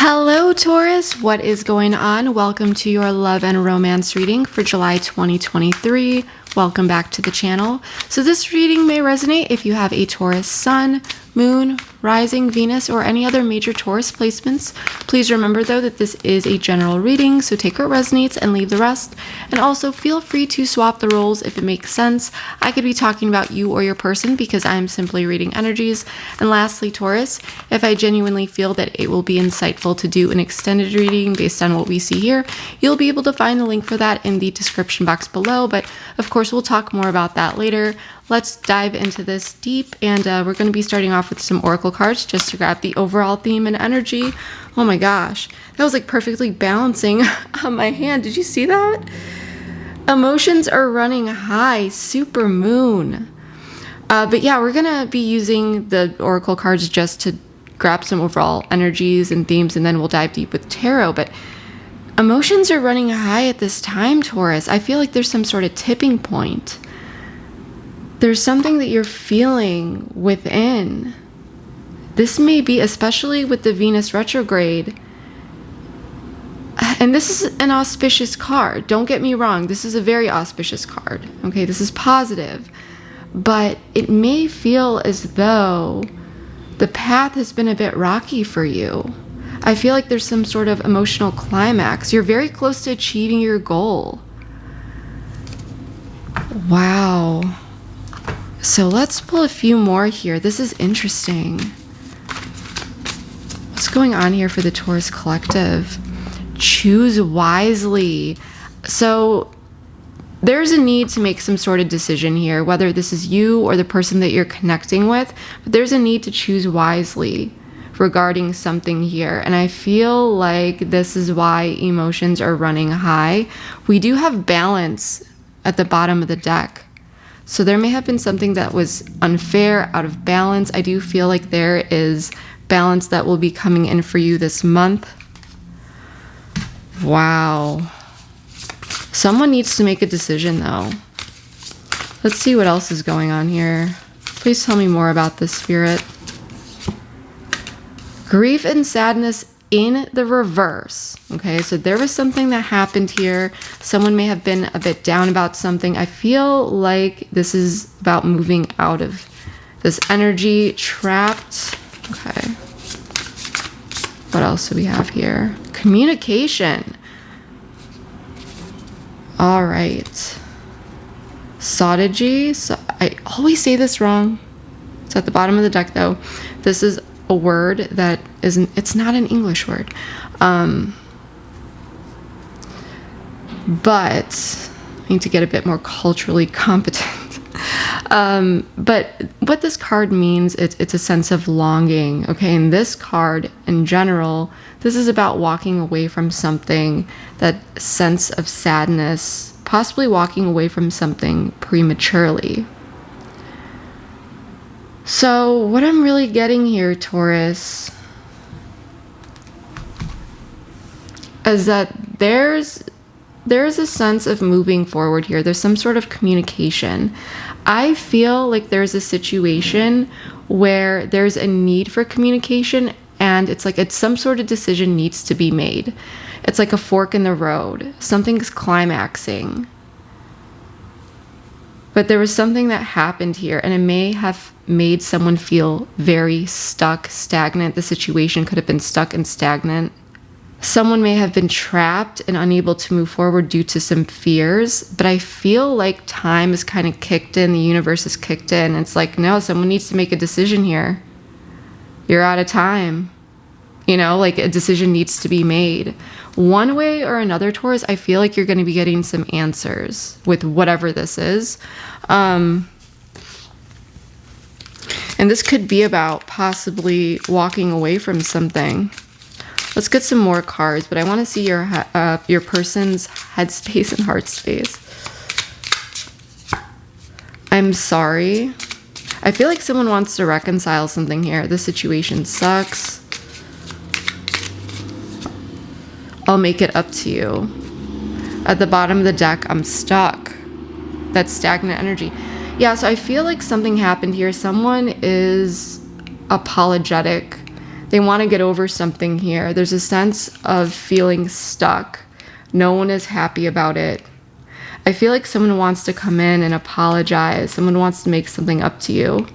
Hello, Taurus. What is going on? Welcome to your love and romance reading for July 2023. Welcome back to the channel. So this reading may resonate if you have a Taurus sun, moon, rising, Venus, or any other major Taurus placements. Please remember though that this is a general reading, so take what resonates and leave the rest. And also feel free to swap the roles if it makes sense. I could be talking about you or your person because I'm simply reading energies. And lastly, Taurus, if I genuinely feel that it will be insightful to do an extended reading based on what we see here, you'll be able to find the link for that in the description box below. But of course, we'll talk more about that later. Let's dive into this deep, and we're going to be starting off with some oracle cards just to grab the overall theme and energy. Oh my gosh, that was like perfectly balancing on my hand. Did you see that? Emotions are running high, super moon. But yeah, we're going to be using the oracle cards just to grab some overall energies and themes, and then we'll dive deep with tarot. But emotions are running high at this time, Taurus. I feel like there's some sort of tipping point. There's something that you're feeling within. This may be, especially with the Venus retrograde, and this is an auspicious card. Don't get me wrong. This is a very auspicious card. Okay, this is positive. But it may feel as though the path has been a bit rocky for you. I feel like there's some sort of emotional climax. You're very close to achieving your goal. Wow. So let's pull a few more here. This is interesting. What's going on here for the Taurus collective? Choose wisely. So there's a need to make some sort of decision here, whether this is you or the person that you're connecting with, but there's a need to choose wisely regarding something here. And I feel like this is why emotions are running high. We do have balance at the bottom of the deck. So there may have been something that was unfair, out of balance. I do feel like there is balance that will be coming in for you this month. Wow. Someone needs to make a decision though. Let's see what else is going on here. Please tell me more about this, Spirit. Grief and sadness in the reverse. Okay, so there was something that happened here. Someone may have been a bit down about something. I feel like this is about moving out of this energy, trapped. Okay. What else do we have here? Communication. All right. Sodigy. So I always say this wrong. It's at the bottom of the deck though. This is a word that isn't, it's not an English word. But I need to get a bit more culturally competent. But what this card means, it's a sense of longing. Okay, and this card in general, this is about walking away from something, that sense of sadness, possibly walking away from something prematurely. So what I'm really getting here, Taurus, is that there's a sense of moving forward here. There's some sort of communication. I feel like there's a situation where there's a need for communication, and it's some sort of decision needs to be made. It's like a fork in the road. Something's climaxing. But there was something that happened here, and it may have made someone feel very stuck, stagnant. The situation could have been stuck and stagnant. Someone may have been trapped and unable to move forward due to some fears, but I feel like time is kind of kicked in, the universe is kicked in. It's like, no, someone needs to make a decision here. You're out of time. You know, like a decision needs to be made. One way or another, Taurus, I feel like you're going to be getting some answers with whatever this is. And this could be about possibly walking away from something. Let's get some more cards, but I want to see your person's headspace and heart space. I'm sorry. I feel like someone wants to reconcile something here. This situation sucks. I'll make it up to you. At the bottom of the deck, I'm stuck. That's stagnant energy. Yeah, so I feel like something happened here. Someone is apologetic. They want to get over something here. There's a sense of feeling stuck. No one is happy about it. I feel like someone wants to come in and apologize. Someone wants to make something up to you.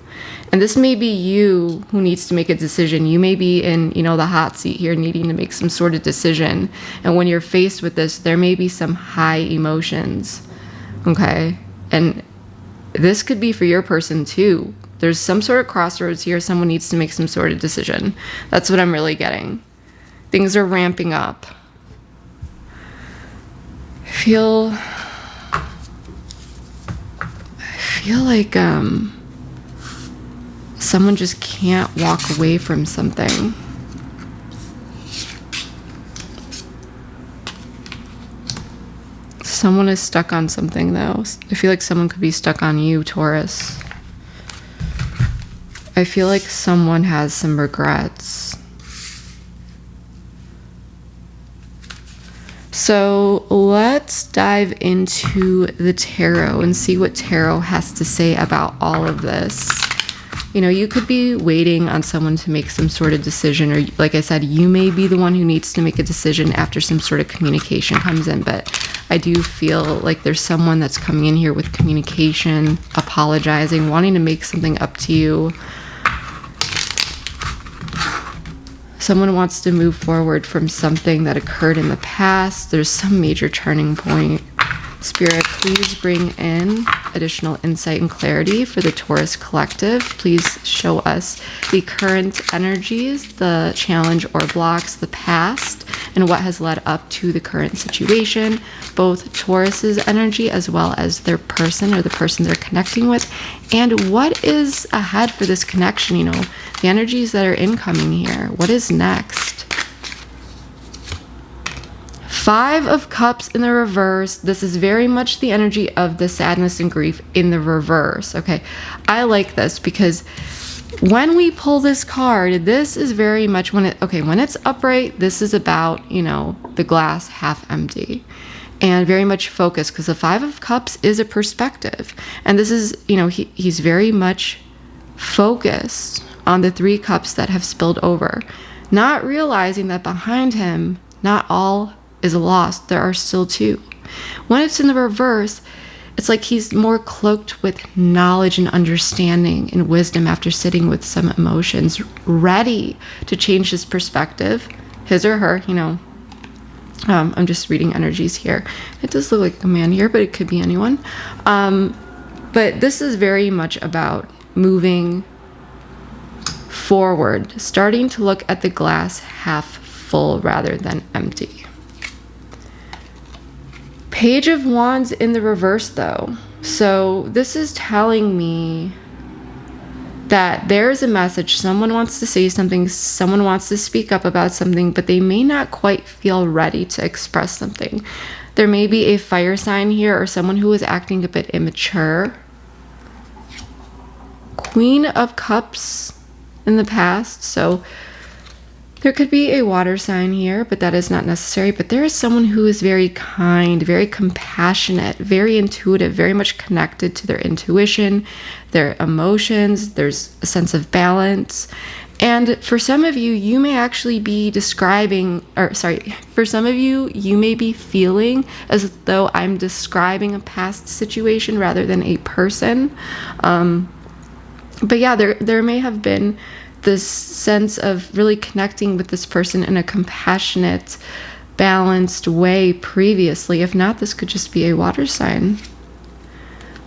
And this may be you who needs to make a decision. You may be in, the hot seat here needing to make some sort of decision. And when you're faced with this, there may be some high emotions. Okay? And this could be for your person too. There's some sort of crossroads here. Someone needs to make some sort of decision. That's what I'm really getting. Things are ramping up. I feel like someone just can't walk away from something. Someone is stuck on something, though. I feel like someone could be stuck on you, Taurus. I feel like someone has some regrets. So let's dive into the tarot and see what tarot has to say about all of this. You could be waiting on someone to make some sort of decision, or like I said, you may be the one who needs to make a decision after some sort of communication comes in. But I do feel like there's someone that's coming in here with communication, apologizing, wanting to make something up to you. Someone wants to move forward from something that occurred in the past. There's some major turning point. Spirit, please bring in additional insight and clarity for the Taurus collective. Please show us the current energies, the challenge or blocks, the past, and what has led up to the current situation, both Taurus's energy as well as their person or the person they're connecting with, and what is ahead for this connection, the energies that are incoming here. What is next? 5 of Cups in the reverse. This is very much the energy of the sadness and grief in the reverse. Okay, I like this because when we pull this card, this is very much when it's upright, this is about, the glass half empty and very much focused, because the 5 of Cups is a perspective. And this is, he's very much focused on the 3 cups that have spilled over, not realizing that behind him, not all is lost. There are still 2. When it's in the reverse, it's like he's more cloaked with knowledge and understanding and wisdom after sitting with some emotions, ready to change his perspective, his or her, I'm just reading energies here. It does look like a man here, but it could be anyone. But this is very much about moving forward, starting to look at the glass half full rather than empty. Page of Wands in the reverse, though. So this is telling me that there's a message. Someone wants to say something. Someone wants to speak up about something, but they may not quite feel ready to express something. There may be a fire sign here or someone who is acting a bit immature. Queen of Cups in the past. So there could be a water sign here, but that is not necessary. But there is someone who is very kind, very compassionate, very intuitive, very much connected to their intuition, their emotions. There's a sense of balance. And for some of you, you may actually be for some of you, you may be feeling as though I'm describing a past situation rather than a person. But yeah, there may have been this sense of really connecting with this person in a compassionate, balanced way previously. If not, this could just be a water sign.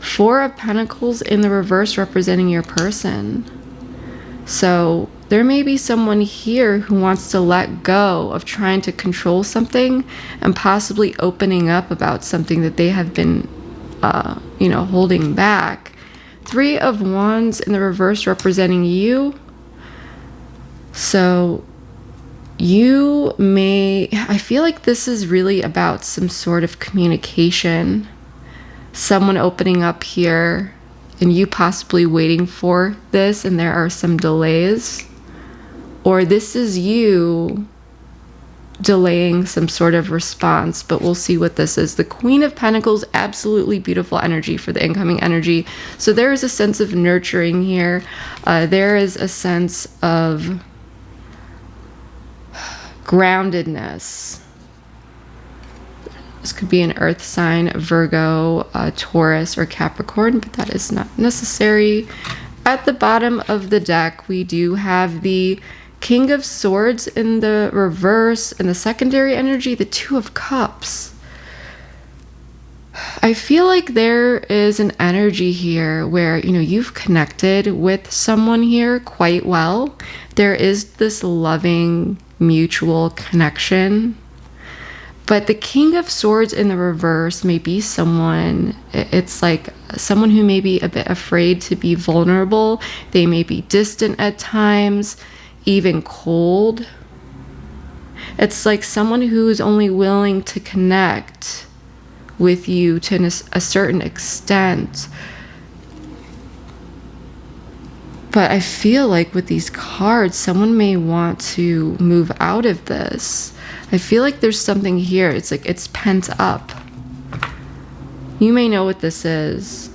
4 of Pentacles in the reverse representing your person. So there may be someone here who wants to let go of trying to control something and possibly opening up about something that they have been, holding back. 3 of Wands in the reverse representing you. So I feel like this is really about some sort of communication, someone opening up here and you possibly waiting for this and there are some delays, or this is you delaying some sort of response, but we'll see what this is. The Queen of Pentacles, absolutely beautiful energy for the incoming energy. So there is a sense of nurturing here. There is a sense of groundedness. This could be an earth sign, Virgo, Taurus, or Capricorn, but that is not necessary. At the bottom of the deck, we do have the King of Swords in the reverse, and the secondary energy, the Two of Cups. I feel like there is an energy here where, you know, you've connected with someone here quite well. There is this loving, mutual connection. But the King of Swords in the reverse may be someone, it's like someone who may be a bit afraid to be vulnerable. They may be distant at times, even cold. It's like someone who is only willing to connect with you to a certain extent. But I feel like with these cards, someone may want to move out of this. I feel like there's something here. It's like it's pent up. You may know what this is.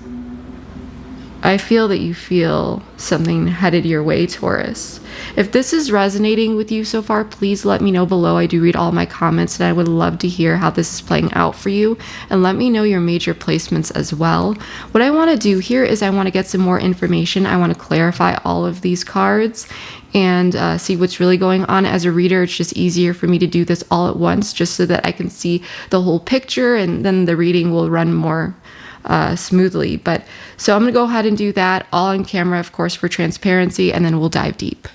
I feel that you feel something headed your way, Taurus. If this is resonating with you so far, please let me know below. I do read all my comments, and I would love to hear how this is playing out for you. And let me know your major placements as well. What I want to do here is I want to get some more information. I want to clarify all of these cards and see what's really going on. As a reader, it's just easier for me to do this all at once, just so that I can see the whole picture, and then the reading will run more smoothly. But so I'm gonna go ahead and do that all on camera, of course, for transparency, and then we'll dive deep.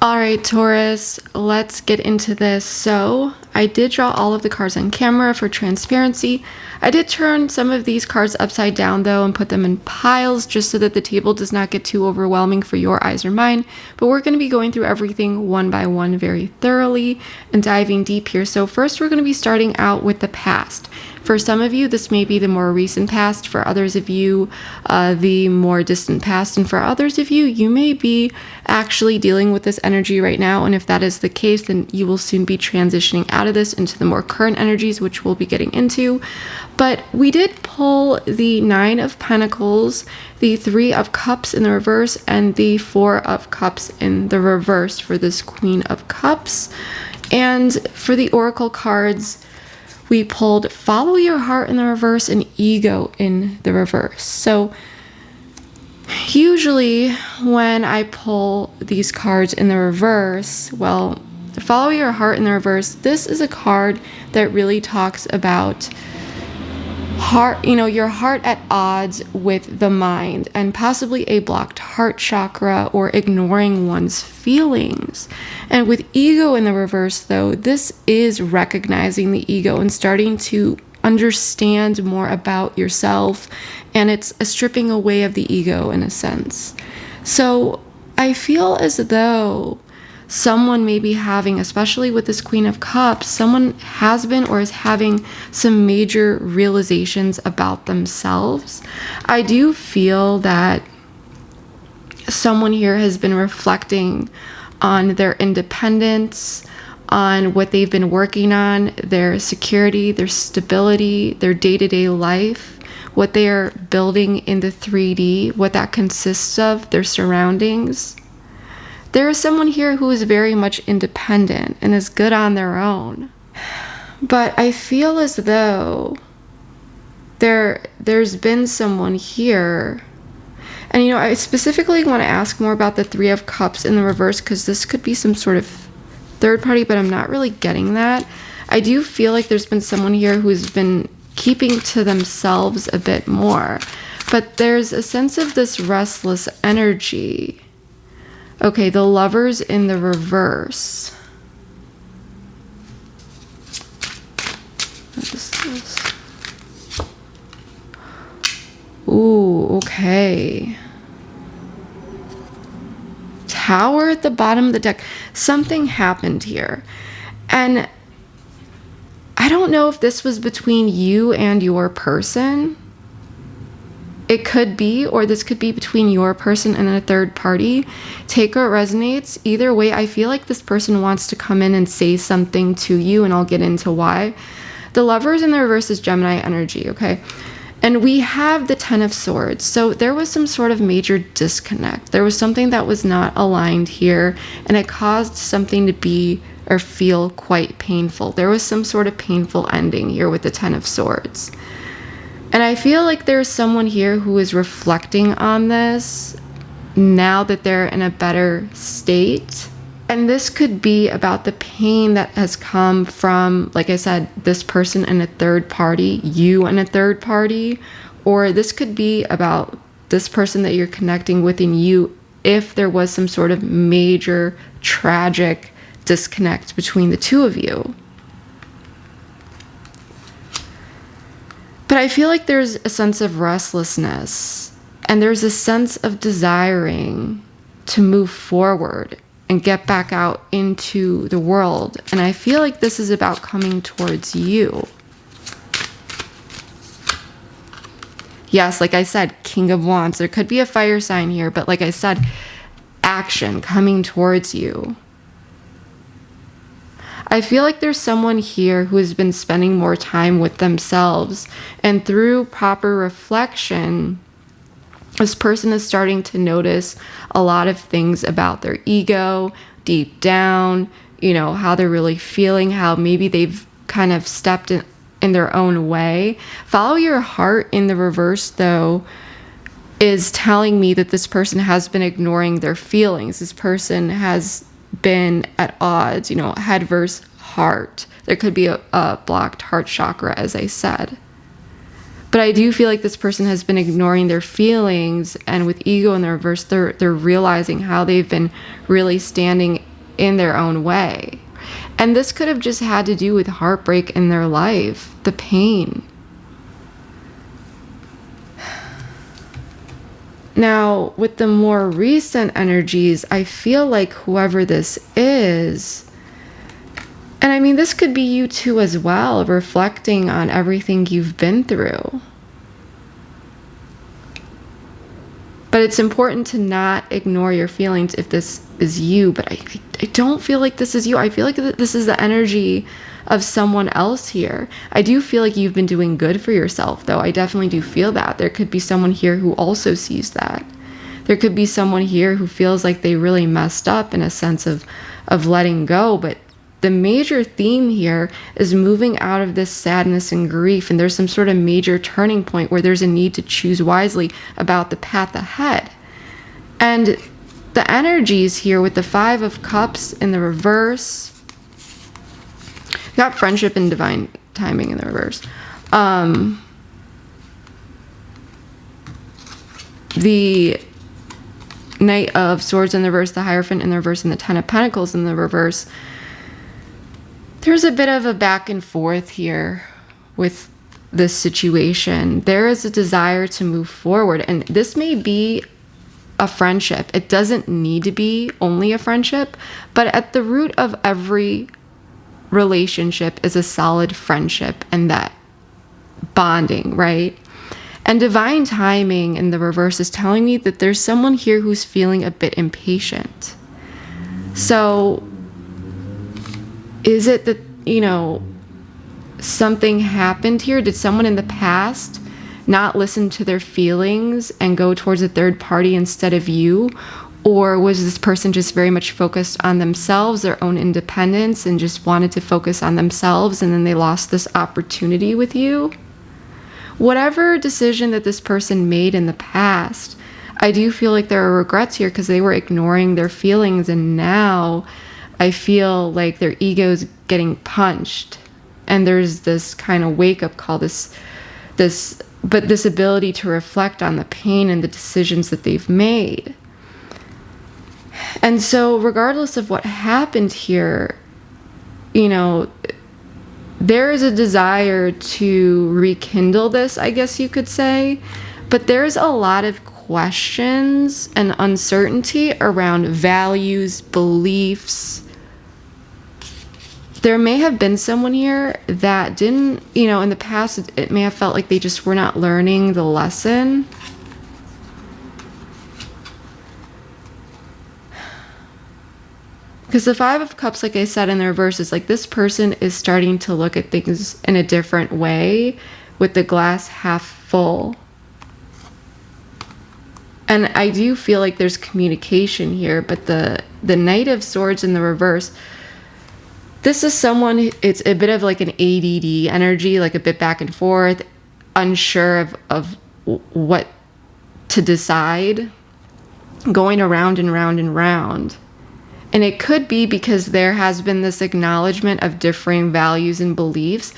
All right, Taurus, let's get into this. So I did draw all of the cards on camera for transparency. I did turn some of these cards upside down though and put them in piles just so that the table does not get too overwhelming for your eyes or mine. But we're going to be going through everything one by one very thoroughly and diving deep here. So first we're going to be starting out with the past. For some of you, this may be the more recent past. For others of you, the more distant past. And for others of you, you may be actually dealing with this energy right now. And if that is the case, then you will soon be transitioning out of this into the more current energies, which we'll be getting into. But we did pull the Nine of Pentacles, the Three of Cups in the reverse, and the Four of Cups in the reverse for this Queen of Cups. And for the Oracle cards, we pulled Follow Your Heart in the reverse and Ego in the reverse. So usually when I pull these cards in the reverse, well, Follow Your Heart in the reverse, this is a card that really talks about heart, you know, your heart at odds with the mind, and possibly a blocked heart chakra or ignoring one's feelings. And with ego in the reverse though, this is recognizing the ego and starting to understand more about yourself, and it's a stripping away of the ego in a sense. So I feel as though someone may be having, especially with this Queen of Cups, someone has been or is having some major realizations about themselves. I do feel that someone here has been reflecting on their independence, on what they've been working on, their security, their stability, their day-to-day life, what they are building in the 3D, what that consists of, their surroundings. There is someone here who is very much independent and is good on their own. But I feel as though there's been someone here. And, you know, I specifically want to ask more about the Three of Cups in the reverse, because this could be some sort of third party, but I'm not really getting that. I do feel like there's been someone here who's been keeping to themselves a bit more. But there's a sense of this restless energy. Okay, the Lovers in the reverse. What is this? Ooh, okay. Tower at the bottom of the deck. Something happened here. And I don't know if this was between you and your person. It could be, or this could be between your person and a third party. Take what resonates. Either way, I feel like this person wants to come in and say something to you, and I'll get into why. The Lovers in the reverse is Gemini energy, okay? And we have the Ten of Swords. So there was some sort of major disconnect. There was something that was not aligned here, and it caused something to be or feel quite painful. There was some sort of painful ending here with the Ten of Swords. And I feel like there's someone here who is reflecting on this now that they're in a better state. And this could be about the pain that has come from, like I said, this person and a third party, you and a third party. Or this could be about this person that you're connecting with and you, if there was some sort of major tragic disconnect between the two of you. But I feel like there's a sense of restlessness and there's a sense of desiring to move forward and get back out into the world. And I feel like this is about coming towards you. Yes, like I said, King of Wands. There could be a fire sign here, but like I said, action coming towards you. I feel like there's someone here who has been spending more time with themselves, and through proper reflection, this person is starting to notice a lot of things about their ego deep down, you know, how they're really feeling, how maybe they've kind of stepped in their own way. Follow your heart in the reverse, though, is telling me that this person has been ignoring their feelings. This person has been at odds, you know, head versus heart. There could be a blocked heart chakra, as I said. But I do feel like this person has been ignoring their feelings, and with ego in the reverse, they're realizing how they've been really standing in their own way. And this could have just had to do with heartbreak in their life, the pain. Now, with the more recent energies, I feel like whoever this is, and I mean, this could be you too as well, reflecting on everything you've been through. But it's important to not ignore your feelings if this is you. But I don't feel like this is you. I feel like this is the energy of someone else here. I do feel like you've been doing good for yourself, though. I definitely do feel that. There could be someone here who also sees that. There could be someone here who feels like they really messed up in a sense of letting go. But the major theme here is moving out of this sadness and grief. And there's some sort of major turning point where there's a need to choose wisely about the path ahead. And the energies here with the Five of Cups in the reverse, got friendship and divine timing in the reverse. The Knight of Swords in the reverse, the Hierophant in the reverse, and the Ten of Pentacles in the reverse. There's a bit of a back and forth here with this situation. There is a desire to move forward, and this may be a friendship. It doesn't need to be only a friendship, but at the root of every relationship is a solid friendship and that bonding, right? And divine timing in the reverse is telling me that there's someone here who's feeling a bit impatient. So is it that, you know, something happened here? Did someone in the past not listen to their feelings and go towards a third party instead of you? Or was this person just very much focused on themselves, their own independence, and just wanted to focus on themselves, and then they lost this opportunity with you? Whatever decision that this person made in the past, I do feel like there are regrets here because they were ignoring their feelings, and now I feel like their ego's getting punched, and there's this kind of wake-up call, this ability to reflect on the pain and the decisions that they've made. And so regardless of what happened here, you know, there is a desire to rekindle this, I guess you could say, but there's a lot of questions and uncertainty around values, beliefs. There may have been someone here that didn't, you know, in the past, it may have felt like they just were not learning the lesson. Because the Five of Cups, like I said in the reverse, is like this person is starting to look at things in a different way, with the glass half full. And I do feel like there's communication here, but the Knight of Swords in the reverse, this is someone, it's a bit of like an ADD energy, like a bit back and forth, unsure of what to decide, going around and round and round. And it could be because there has been this acknowledgement of differing values and beliefs.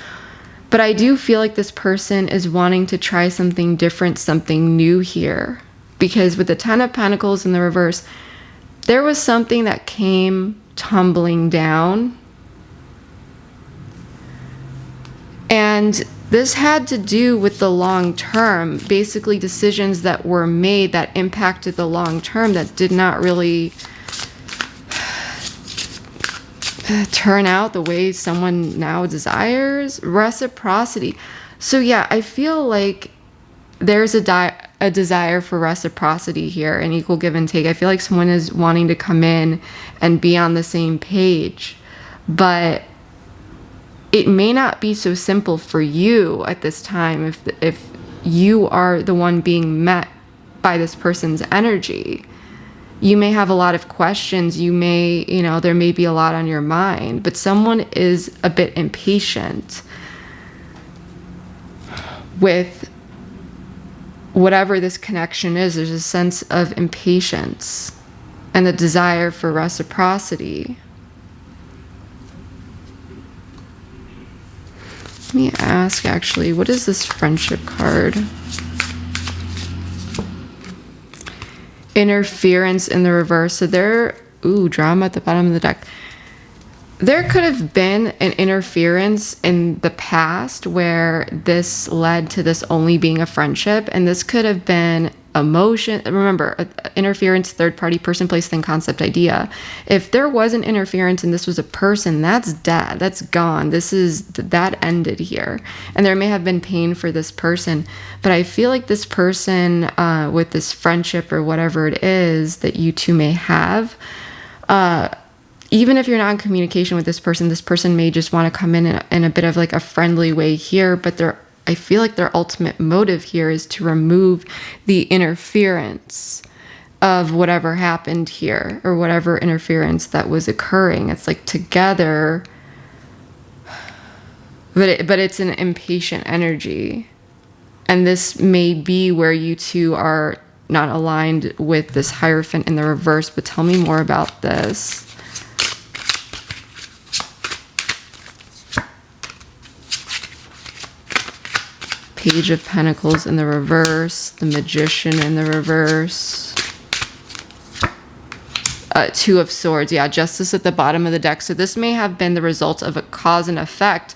But I do feel like this person is wanting to try something different, something new here. Because with the Ten of Pentacles in the reverse, there was something that came tumbling down. And this had to do with the long term, basically decisions that were made that impacted the long term that did not really turn out the way someone now desires. Reciprocity. So yeah, I feel like there's a desire for reciprocity here, an equal give and take. I feel like someone is wanting to come in and be on the same page, but it may not be so simple for you at this time if you are the one being met by this person's energy. You may have a lot of questions. You may, there may be a lot on your mind, but someone is a bit impatient with whatever this connection is. There's a sense of impatience and a desire for reciprocity. Let me ask, actually, what is this friendship card? Interference in the reverse. So there, drama at the bottom of the deck. There could have been an interference in the past where this led to this only being a friendship, and this could have been emotion. Remember, interference, third party, person, place, thing, concept, idea. If there was an interference and this was a person, that's dead, that's gone. That ended here, and there may have been pain for this person, but I feel like this person, with this friendship or whatever it is that you two may have, even if you're not in communication with this person may just want to come in a bit of like a friendly way here, but I feel like their ultimate motive here is to remove the interference of whatever happened here, or whatever interference that was occurring. It's like together, but it's an impatient energy. And this may be where you two are not aligned with this Hierophant in the reverse, but tell me more about this. Page of Pentacles in the reverse, the Magician in the reverse, Two of Swords. Yeah, Justice at the bottom of the deck. So this may have been the result of a cause and effect,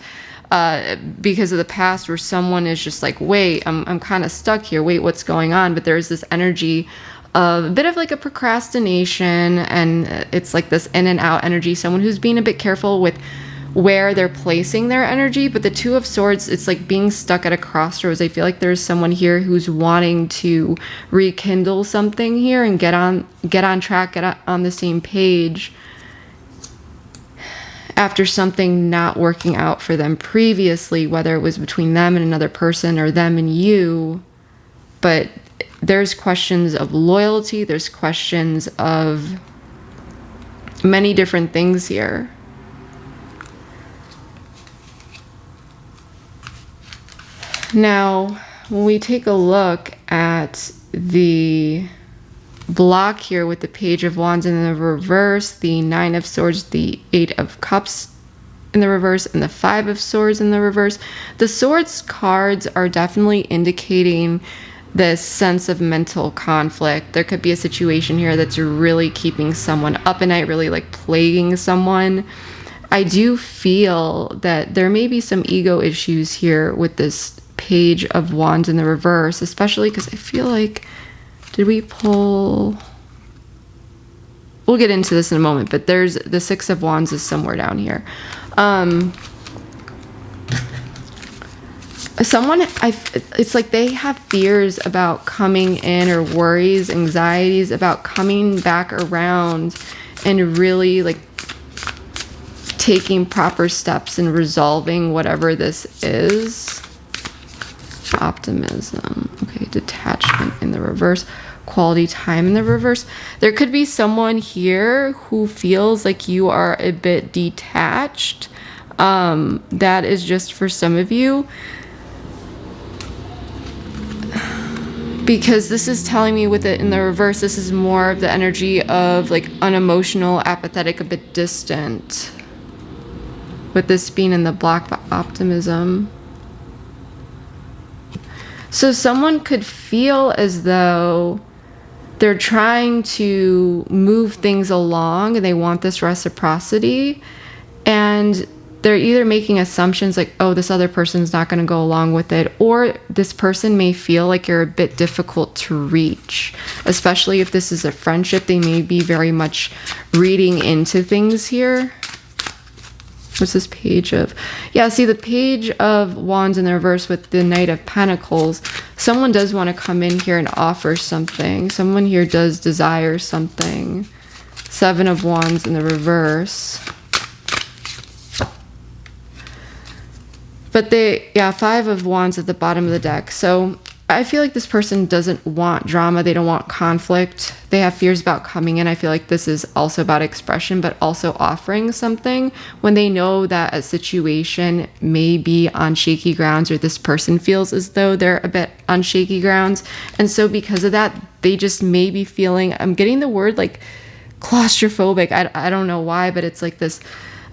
because of the past, where someone is just like, wait, I'm kind of stuck here. Wait, what's going on? But there's this energy of a bit of like a procrastination, and it's like this in and out energy. Someone who's being a bit careful with where they're placing their energy. But the Two of Swords, it's like being stuck at a crossroads. I feel like there's someone here who's wanting to rekindle something here and get on track, get on the same page after something not working out for them previously, whether it was between them and another person or them and you. But there's questions of loyalty, there's questions of many different things here. Now, when we take a look at the block here with the Page of Wands in the reverse, the Nine of Swords, the Eight of Cups in the reverse, and the Five of Swords in the reverse, the Swords cards are definitely indicating this sense of mental conflict. There could be a situation here that's really keeping someone up at night, really like plaguing someone. I do feel that there may be some ego issues here with this Page of Wands in the reverse, especially because I feel like, did we pull? We'll get into this in a moment, but there's the Six of Wands is somewhere down here. It's like they have fears about coming in, or worries, anxieties about coming back around and really like taking proper steps in resolving whatever this is. Optimism. Okay, detachment in the reverse. Quality time in the reverse. There could be someone here who feels like you are a bit detached. That is just for some of you. Because this is telling me with it in the reverse, this is more of the energy of like unemotional, apathetic, a bit distant. With this being in the black, optimism. So someone could feel as though they're trying to move things along and they want this reciprocity, and they're either making assumptions like, oh, this other person's not going to go along with it, or this person may feel like you're a bit difficult to reach, especially if this is a friendship. They may be very much reading into things here. What's this page of? Yeah, see the page of wands in the reverse with the Knight of Pentacles. Someone does want to come in here and offer something. Someone here does desire something. Seven of Wands in the reverse. But Five of Wands at the bottom of the deck. So I feel like this person doesn't want drama. They don't want conflict. They have fears about coming in. I feel like this is also about expression, but also offering something when they know that a situation may be on shaky grounds, or this person feels as though they're a bit on shaky grounds. And so because of that, they just may be feeling, I'm getting the word like claustrophobic. I don't know why, but it's like this,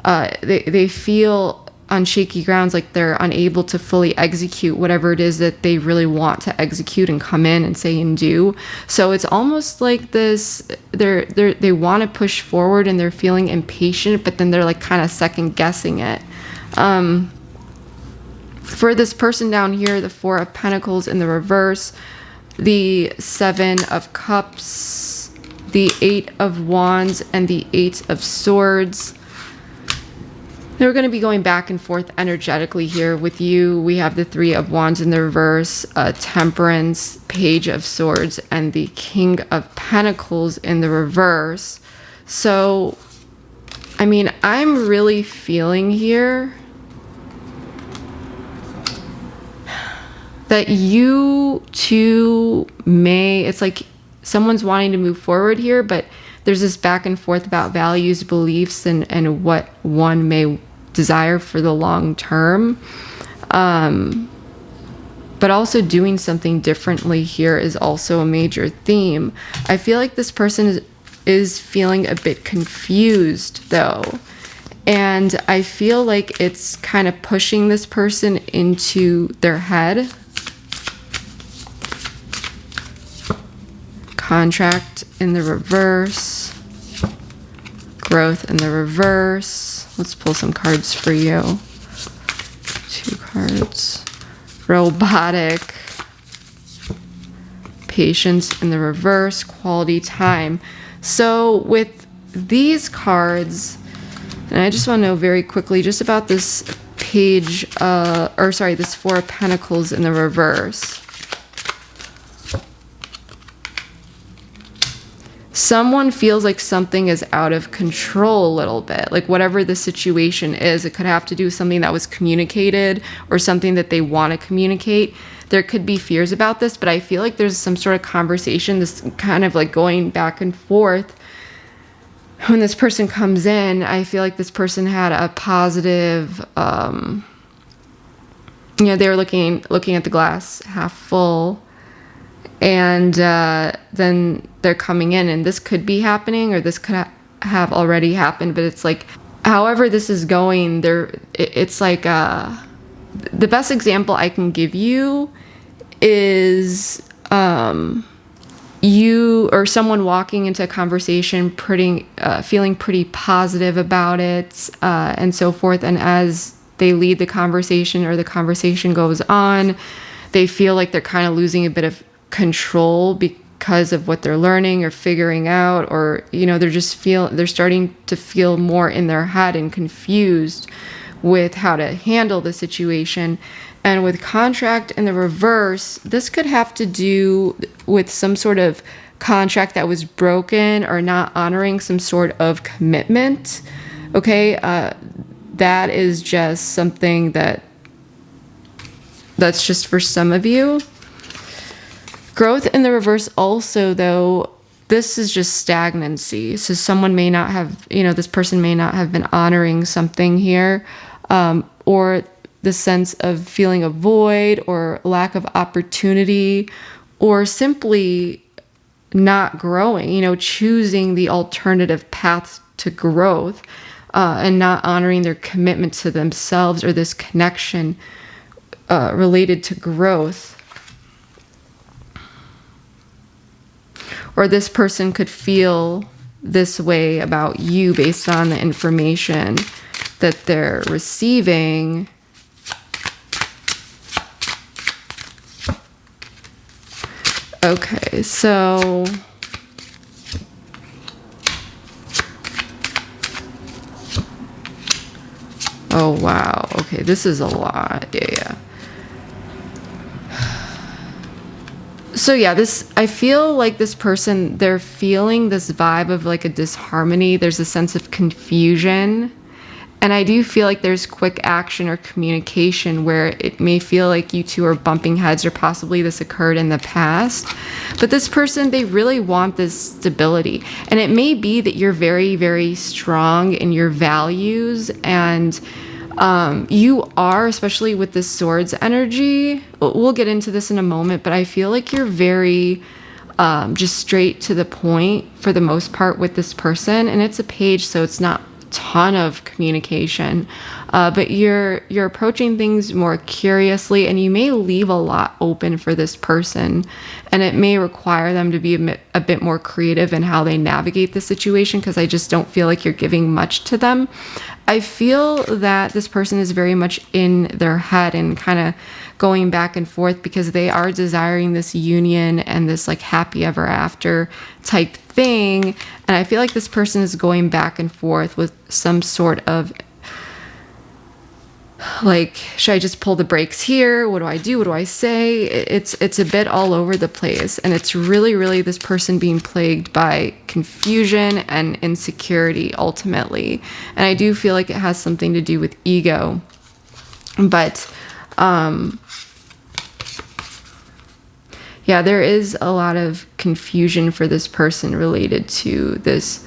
they feel on shaky grounds, like they're unable to fully execute whatever it is that they really want to execute and come in and say and do. So it's almost like this, they want to push forward and they're feeling impatient, but then they're like kind of second guessing it. For this person down here, the Four of Pentacles in the reverse, the Seven of Cups, the Eight of Wands, and the Eight of Swords. They're going to be going back and forth energetically here. With you, we have the Three of Wands in the reverse, Temperance, Page of Swords, and the King of Pentacles in the reverse. So, I mean, I'm really feeling here that you two may, it's like someone's wanting to move forward here, but there's this back and forth about values, beliefs, and what one may desire for the long term. But also doing something differently here is also a major theme. I feel like this person is feeling a bit confused though. And I feel like it's kind of pushing this person into their head. Contract in the reverse. Growth in the reverse. Let's pull some cards for you. 2 cards. Robotic. Patience in the reverse. Quality time. So with these cards, and I just want to know very quickly just about this page, this Four of Pentacles in the reverse. Someone feels like something is out of control a little bit. Like whatever the situation is, it could have to do with something that was communicated or something that they want to communicate. There could be fears about this, but I feel like there's some sort of conversation, this kind of like going back and forth. When this person comes in, I feel like this person had a positive, they were looking at the glass half full. And then they're coming in, and this could be happening, or this could have already happened. But it's like, however this is going, it's like the best example I can give you is you or someone walking into a conversation, feeling pretty positive about it, and so forth. And as they lead the conversation or the conversation goes on, they feel like they're kind of losing a bit of control because of what they're learning or figuring out, or they're starting to feel more in their head and confused with how to handle the situation. And with contract in the reverse, this could have to do with some sort of contract that was broken or not honoring some sort of commitment. Okay, that is just something that's just for some of you. Growth in the reverse also, though, this is just stagnancy. So someone may not have, this person may not have been honoring something here, or the sense of feeling a void or lack of opportunity, or simply not growing, choosing the alternative path to growth, and not honoring their commitment to themselves or this connection related to growth. Or this person could feel this way about you based on the information that they're receiving. Okay, so oh wow, okay, this is a lot. Yeah. So yeah, I feel like this person, they're feeling this vibe of like a disharmony. There's a sense of confusion. And I do feel like there's quick action or communication where it may feel like you two are bumping heads, or possibly this occurred in the past. But this person, they really want this stability. And it may be that you're very, very strong in your values, and you are, especially with this swords energy. We'll get into this in a moment, but I feel like you're very just straight to the point for the most part with this person. And it's a page, so it's not ton of communication, but you're approaching things more curiously, and you may leave a lot open for this person, and it may require them to be a bit more creative in how they navigate the situation, because I just don't feel like you're giving much to them. I feel that this person is very much in their head and kind of going back and forth, because they are desiring this union and this like happy ever after type thing. And I feel like this person is going back and forth with some sort of like, should I just pull the brakes here? What do I do? What do I say? It's a bit all over the place. And it's really, really this person being plagued by confusion and insecurity ultimately. And I do feel like it has something to do with ego. But yeah, there is a lot of confusion for this person related to this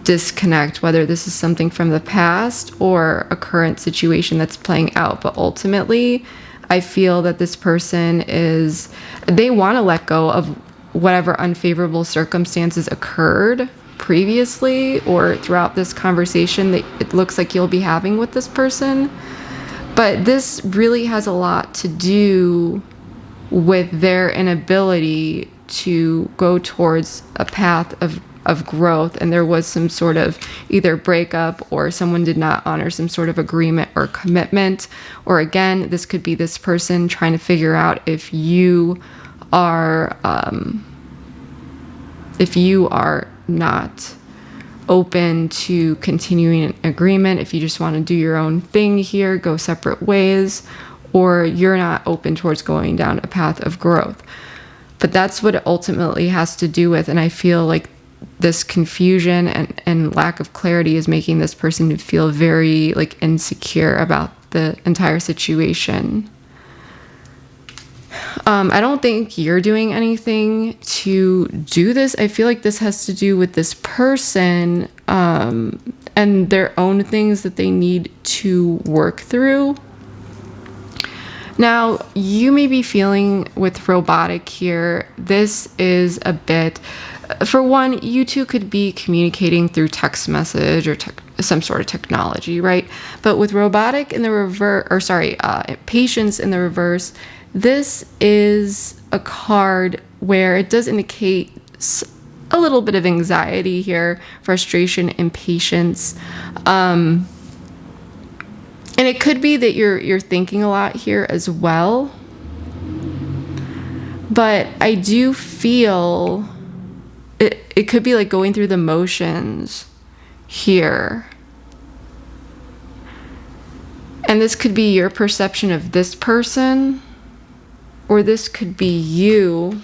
disconnect, whether this is something from the past or a current situation that's playing out. But ultimately, I feel that this person they want to let go of whatever unfavorable circumstances occurred previously or throughout this conversation that it looks like you'll be having with this person. But this really has a lot to do with their inability to go towards a path of growth, and there was some sort of either breakup or someone did not honor some sort of agreement or commitment. Or again, this could be this person trying to figure out if you are not open to continuing an agreement, if you just want to do your own thing here, go separate ways, or you're not open towards going down a path of growth. But that's what it ultimately has to do with. And I feel like this confusion and lack of clarity is making this person feel very like insecure about the entire situation. I don't think you're doing anything to do this. I feel like this has to do with this person and their own things that they need to work through. Now, you may be feeling with robotic here, this is a bit, for one, you two could be communicating through text message or some sort of technology, right? But with robotic in the reverse, patience in the reverse, this is a card where it does indicate a little bit of anxiety here, frustration, impatience. And it could be that you're thinking a lot here as well. But I do feel it could be like going through the motions here. And this could be your perception of this person, or this could be you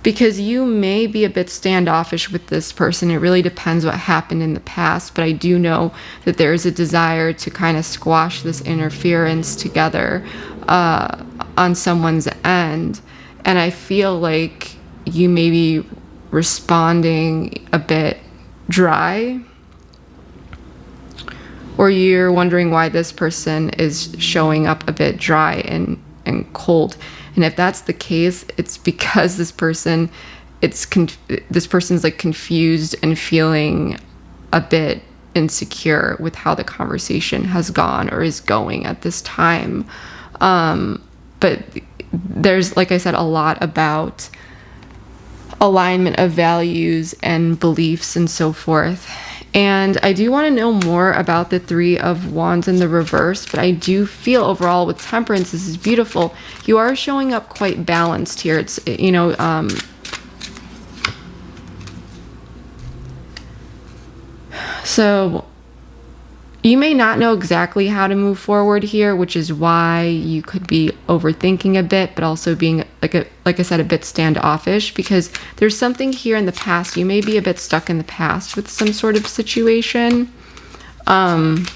because you may be a bit standoffish with this person. It really depends what happened in the past, but I do know that there is a desire to kind of squash this interference together on someone's end. And I feel like you may be responding a bit dry, or you're wondering why this person is showing up a bit dry and cold. And if that's the case, it's because this person's like confused and feeling a bit insecure with how the conversation has gone or is going at this time. But there's, like I said, a lot about alignment of values and beliefs and so forth. And I do want to know more about the Three of Wands in the reverse, but I do feel overall with Temperance, this is beautiful. You are showing up quite balanced here. It's, you know, so you may not know exactly how to move forward here, which is why you could be overthinking a bit, but also being, like I said, a bit standoffish, because there's something here in the past. You may be a bit stuck in the past with some sort of situation. Let's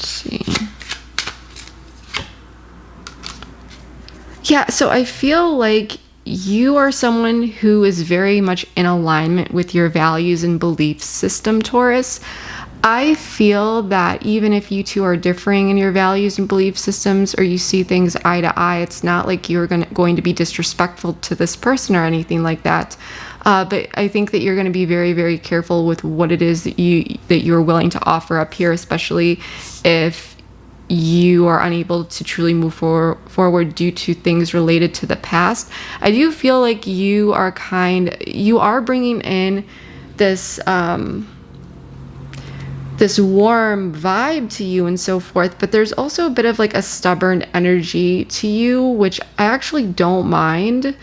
see. Yeah, so I feel like you are someone who is very much in alignment with your values and belief system, Taurus. I feel that even if you two are differing in your values and belief systems, or you see things eye to eye, it's not like you're going to be disrespectful to this person or anything like that. But I think that you're going to be very, very careful with what it is that you're willing to offer up here, especially if you are unable to truly move forward due to things related to the past. I do feel like you are bringing in this this warm vibe to you and so forth, but there's also a bit of like a stubborn energy to you, which I actually don't mind,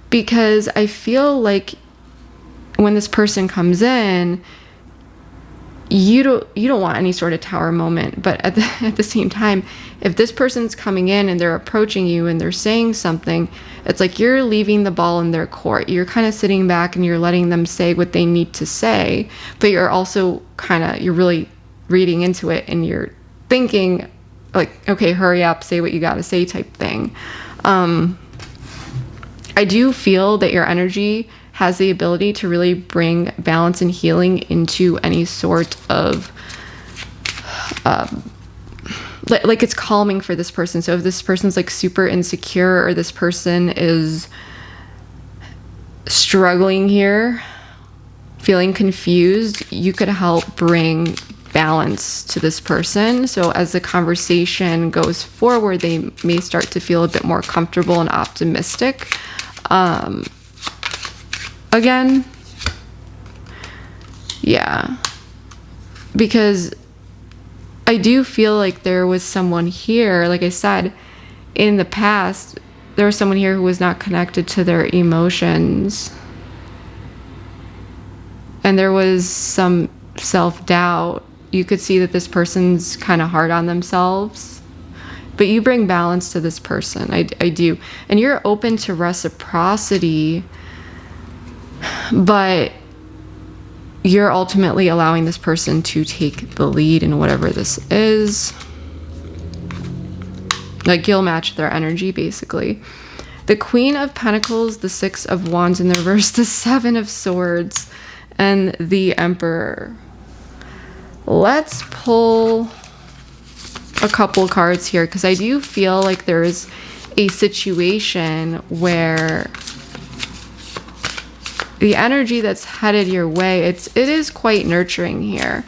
because I feel like when this person comes in, you don't want any sort of tower moment. But at the same time, if this person's coming in and they're approaching you and they're saying something, it's like you're leaving the ball in their court. You're kind of sitting back and you're letting them say what they need to say, but you're also you're really reading into it, and you're thinking like, okay, hurry up, say what you got to say type thing. I do feel that your energy has the ability to really bring balance and healing into any sort of like it's calming for this person. So if this person's like super insecure, or this person is struggling here, feeling confused, you could help bring balance to this person. So as the conversation goes forward, they may start to feel a bit more comfortable and optimistic. Again, yeah, because I do feel like there was someone here, like I said, in the past, there was someone here who was not connected to their emotions. And there was some self-doubt. You could see that this person's kind of hard on themselves. But you bring balance to this person. I do. And you're open to reciprocity, but you're ultimately allowing this person to take the lead in whatever this is. Like, you'll match their energy, basically. The Queen of Pentacles, the Six of Wands in the reverse, the Seven of Swords, and the Emperor. Let's pull a couple cards here, because I do feel like there's a situation where the energy that's headed your way, it is quite nurturing here.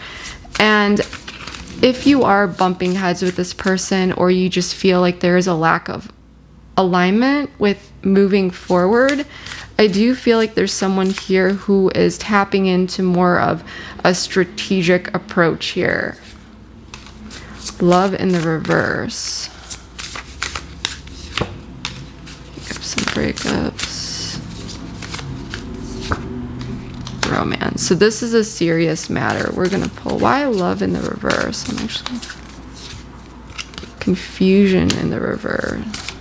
And if you are bumping heads with this person, or you just feel like there is a lack of alignment with moving forward, I do feel like there's someone here who is tapping into more of a strategic approach here. Love in the reverse. Pick up some breakups. romance. So this is a serious matter. We're going to pull why love in the reverse. I'm actually confusion in the reverse.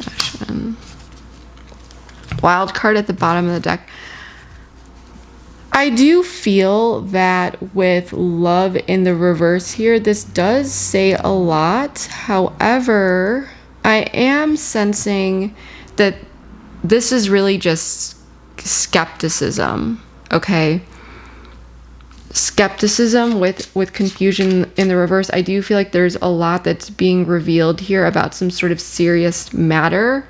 Passion. Wild card at the bottom of the deck. I do feel that with love in the reverse here, this does say a lot. However, I am sensing that this is really just skepticism, okay? Skepticism with confusion in the reverse. I do feel like there's a lot that's being revealed here about some sort of serious matter.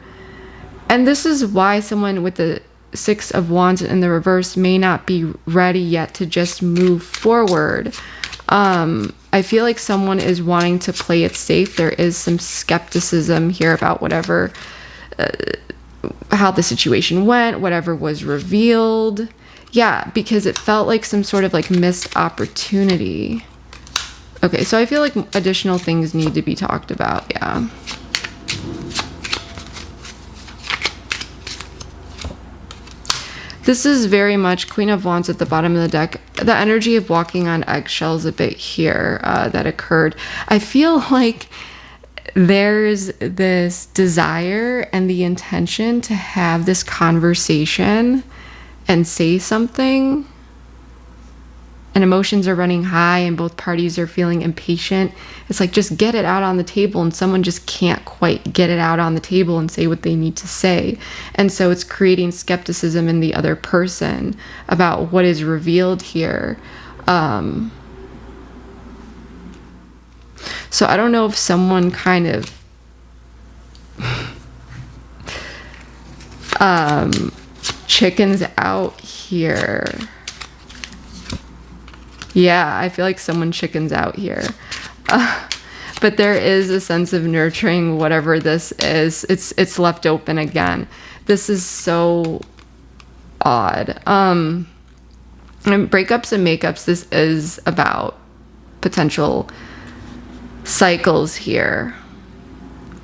And this is why someone with the Six of Wands in the reverse may not be ready yet to just move forward. I feel like someone is wanting to play it safe. There is some skepticism here about whatever, how the situation went, whatever was revealed. Yeah, because it felt like some sort of like missed opportunity. Okay, so I feel like additional things need to be talked about. Yeah. This is very much Queen of Wands at the bottom of the deck. The energy of walking on eggshells a bit here that occurred. I feel like there's this desire and the intention to have this conversation and say something. And emotions are running high and both parties are feeling impatient. It's like, just get it out on the table, and someone just can't quite get it out on the table and say what they need to say. And so it's creating skepticism in the other person about what is revealed here. So I don't know if someone kind of chickens out here. Yeah, I feel like someone chickens out here. But there is a sense of nurturing whatever this is. It's left open again. This is so odd. And breakups and makeups, this is about potential cycles here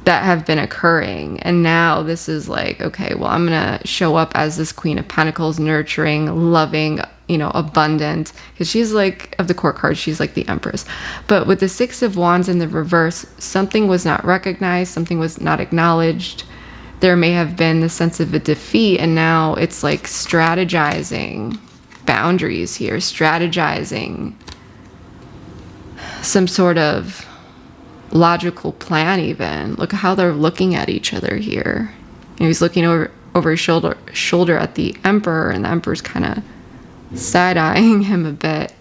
that have been occurring. And now this is like, okay, well, I'm going to show up as this Queen of Pentacles, nurturing, loving, abundant, because she's like, of the court cards, she's like the Empress. But with the Six of Wands in the reverse, something was not recognized, something was not acknowledged. There may have been the sense of a defeat, and now it's like strategizing boundaries here, strategizing some sort of logical plan even. Look how they're looking at each other here. He's looking over his shoulder at the Emperor, and the Emperor's kind of side-eyeing him a bit.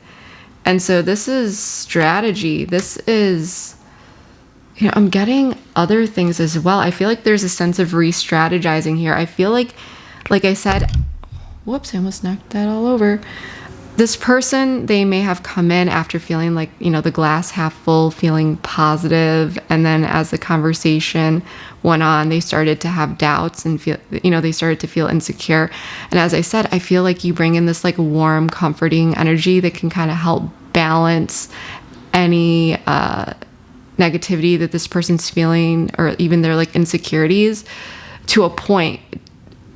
And so this is strategy. This is, I'm getting other things as well. I feel like there's a sense of re-strategizing here. I feel like I said, whoops, I almost knocked that all over. This person, they may have come in after feeling like, the glass half full, feeling positive. And then as the conversation went on, they started to have doubts and feel, they started to feel insecure. And as I said, I feel like you bring in this like warm, comforting energy that can kind of help balance any negativity that this person's feeling, or even their like insecurities, to a point.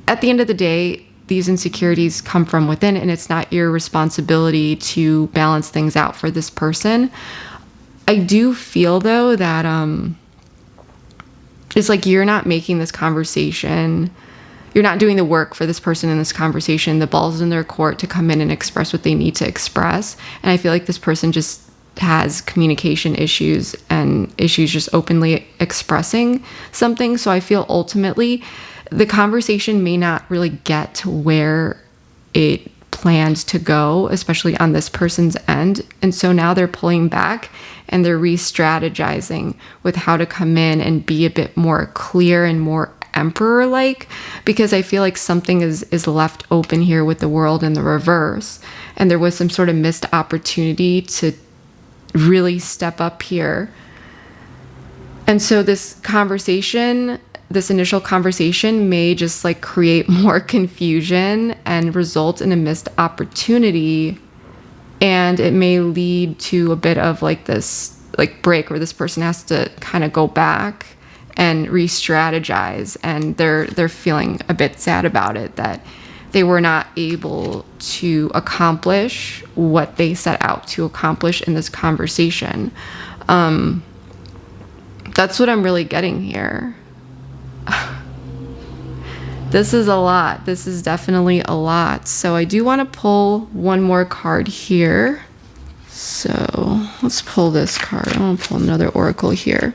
At the end of the day, these insecurities come from within, and it's not your responsibility to balance things out for this person. I do feel though that it's like you're not making this conversation, you're not doing the work for this person in this conversation. The ball's in their court to come in and express what they need to express. And I feel like this person just has communication issues and issues just openly expressing something. So I feel ultimately the conversation may not really get to where it planned to go, especially on this person's end. And so now they're pulling back and they're re-strategizing with how to come in and be a bit more clear and more Emperor-like, because I feel like something is left open here with the World in the reverse. And there was some sort of missed opportunity to really step up here. And so this initial conversation may just like create more confusion and result in a missed opportunity. And it may lead to a bit of like this like break where this person has to kind of go back and re-strategize. And they're feeling a bit sad about it, that they were not able to accomplish what they set out to accomplish in this conversation. That's what I'm really getting here. This is a lot. This is definitely a lot. So I do want to pull one more card here. So let's pull this card. I want to pull another oracle here.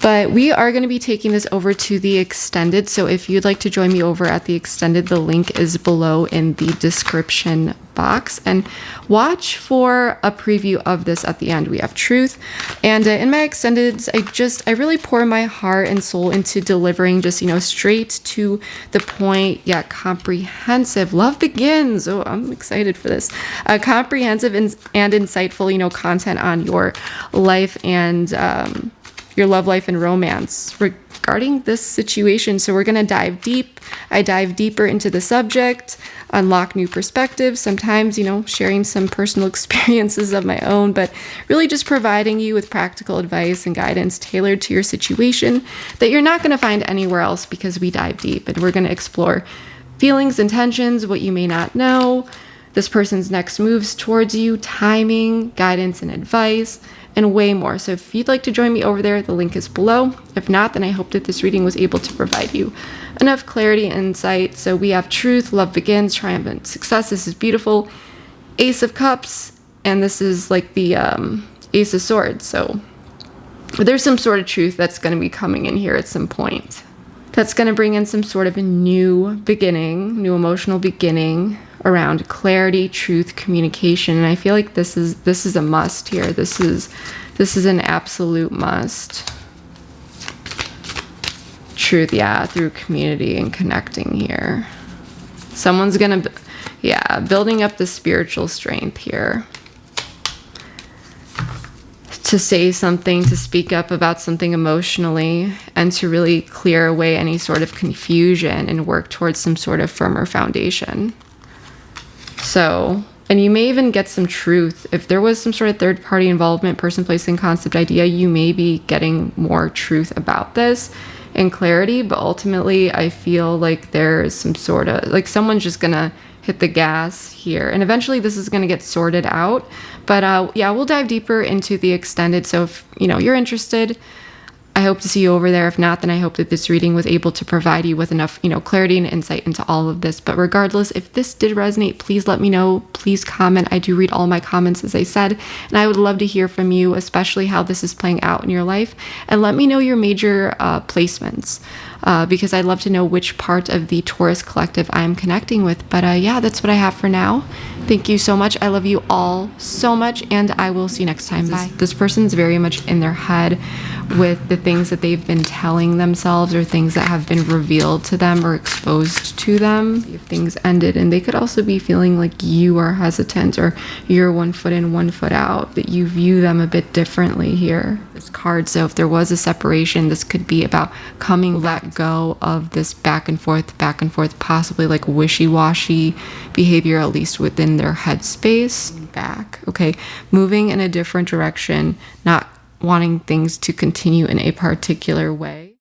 But we are going to be taking this over to the extended. So if you'd like to join me over at the extended, the link is below in the description box. And watch for a preview of this at the end. We have truth. And in my extended, I really pour my heart and soul into delivering just, straight to the point, yet comprehensive. Love begins. Oh, I'm excited for this. Comprehensive and insightful, content on your life and your love life and romance regarding this situation. So we're going to dive deep. I dive deeper into the subject, unlock new perspectives, sometimes, sharing some personal experiences of my own, but really just providing you with practical advice and guidance tailored to your situation that you're not going to find anywhere else, because we dive deep and we're going to explore feelings, intentions, what you may not know, this person's next moves towards you, timing, guidance and advice, and way more. So if you'd like to join me over there, the link is below. If not, then I hope that this reading was able to provide you enough clarity and insight. So we have truth, love begins, triumphant success. This is beautiful. Ace of Cups, and this is like the Ace of Swords. So there's some sort of truth that's going to be coming in here at some point. That's going to bring in some sort of a new beginning, new emotional beginning around clarity, truth, communication. And I feel like this is a must here. This is an absolute must. Truth, yeah, through community and connecting here. Someone's gonna, building up the spiritual strength here. To say something, to speak up about something emotionally, and to really clear away any sort of confusion and work towards some sort of firmer foundation. So, and you may even get some truth. If there was some sort of third party involvement, person, place, and concept, idea, you may be getting more truth about this and clarity. But ultimately, I feel like there's some sort of, like someone's just gonna hit the gas here. And eventually this is gonna get sorted out. But we'll dive deeper into the extended. So if you're interested, I hope to see you over there. If not, then I hope that this reading was able to provide you with enough, clarity and insight into all of this. But regardless, if this did resonate, please let me know. Please comment. I do read all my comments, as I said, and I would love to hear from you, especially how this is playing out in your life. And let me know your major placements, because I'd love to know which part of the Taurus collective I'm connecting with. But that's what I have for now. Thank you so much. I love you all so much, and I will see you next time. Bye. This person's very much in their head with the things that they've been telling themselves, or things that have been revealed to them or exposed to them. If things ended, and they could also be feeling like you are hesitant, or you're 1 foot in, 1 foot out, that you view them a bit differently here. This card. So if there was a separation, this could be about let go of this back and forth, possibly like wishy-washy behavior, at least within their headspace. Back. Okay. Moving in a different direction, not wanting things to continue in a particular way.